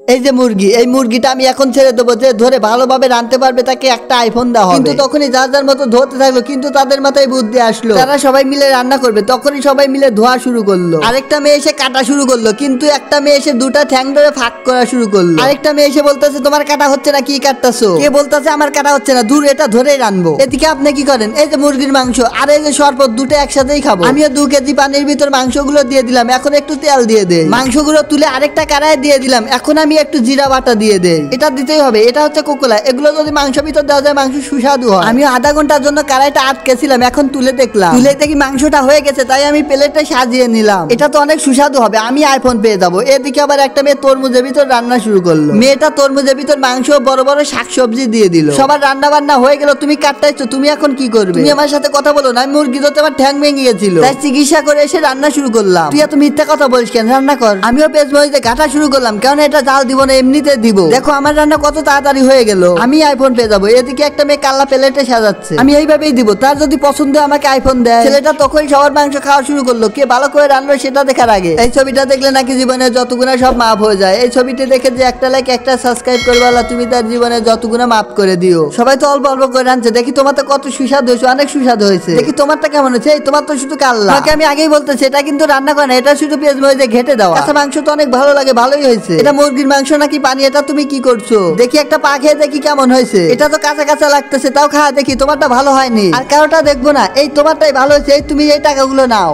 এই যে মুরগি, এই মুরগিটা আমি এখন ছেড়ে দেবো, যে ধরে ভালোভাবে রাঁধতে পারবে তাকে একটা আইফোন দেওয়া হবে। কিন্তু তখনই যার যার মতো ধরতে থাকলো, কিন্তু তাদের মাথায় বুদ্ধি আসলো, তারা সবাই মিলে রান্না করবে। তখনই সবাই মিলে ধোয়া শুরু করলো। আরেকটা মেয়ে এসে কাটা শুরু করলো, কিন্তু একটা মেয়ে এসে দুটা ঠ্যাং ধরে ফাঁক করা শুরু করলো। আরেকটা মেয়ে এসে বলতেছে তোমার কাটা হচ্ছে না, কি কাটতাছো? কে বলতেছে আমার কাটা হচ্ছে না, দূর এটা ধরেই রানবো। এদিকে আপনি কি করেন? এই যে মুরগির মাংস আর এই যে শরবত, দুটো একসাথেই খাবো। আমিও 2 কেজি পানির ভিতর মাংসগুলো দিয়ে দিলাম, এখন একটু তেল দিয়ে দে। মাংসগুলো তুলে আরেকটা কড়াইয়ে দিয়ে দিলাম, এখন আমি একটু জিরা বাটা দিয়ে দেই। এটা দিতেই হবে, এটা হচ্ছে কোকোলা। এগুলো যদি মাংস ভিতর দেওয়া যায় মাংস সুস্বাদু হয়। আমি আধা ঘন্টার জন্য কড়াইটা আটকেছিলাম, এখন তুলে দেখলাম, তুলে দেখি মাংসটা হয়ে গেছে, তাই আমি প্লেটে সাজিয়ে নিলাম। এটা তো অনেক সুস্বাদু হবে, আমি আইফোন পেয়ে যাবো। এদিকে আবার একটা মেয়ে তরমুজের ভিতর রান্না শুরু করলো। মেয়েটা তরমুজের ভিতর মাংস বড় বড় শাকসবজি দিয়ে দিল। সবার রান্না বান্না হয়ে গেল, তুমি কাটতেছো, তুমি এখন কি করবে? তুমি আমার সাথে কথা বলো না, আমি মুরগি ধরতে আমার ঠ্যাং ভেঙে গেছিল, তাই চিকিৎসা করে এসে রান্না শুরু করলাম। তুই এত মিথ্যা কথা বলিস কেন? রান্না কর। আমিও পেঁয়াজ মরিচে ঘাটা শুরু করলাম, কারণ এটা জাল দিব না, এমনিতে দিব। দেখো আমার রান্না কত তাড়াতাড়ি হয়ে গেল, আমি আইফোন পেয়ে যাবো। এদিকে একটা মেয়ে কাল্লা প্লেটে সাজাচ্ছে, আমি এইভাবেই দিব, তার যদি পছন্দ আমাকে আইফোন দেয়। ছেলেটা তখনই সবার মাংস খাওয়া শুরু করলো, কে ভালো করে রান্না সেটা দেখার আগে। এই ছবিটা দেখলে নাকি জীবনে যত গুণা সব মাফ হয়ে যায়। এই ছবিটি দেখে যে একটা লাইক একটা সাবস্ক্রাইব করবে, আল্লাহ তুমি তার জীবনে যত গুণা মাফ করে দিও। সবাই তো অল্প অল্প করে রাঁধছে, দেখি তোমার তো কত সুস্বাদু হয়েছে, অনেক সুস্বাদু হয়েছে। দেখি তোমারটা কেমন হয়েছে? এই তোমার তো শুধু কাল্লা, তোমাকে আমি আগেই বলতেছি এটা কিন্তু রান্না করে না, এটা শুধু পেঁয়াজ মরিচে ঘেটে দেওয়া। কাঁচা মাংস তো অনেক ভালো লাগে, ভালোই হয়েছে। এটা মুরগির মাংস নাকি পানি? এটা তুমি কি করছো? দেখি একটা পা খেয়ে দেখি কেমন হয়েছে। এটা তো কাঁচা কাঁচা লাগতেছে, তাও খাওয়া দেখি। তোমারটা ভালো হয়নি, আর কারোটা দেখবো না, এই তোমারটাই ভালো হয়েছে। এই তুমি এই টাকাগুলো নাও।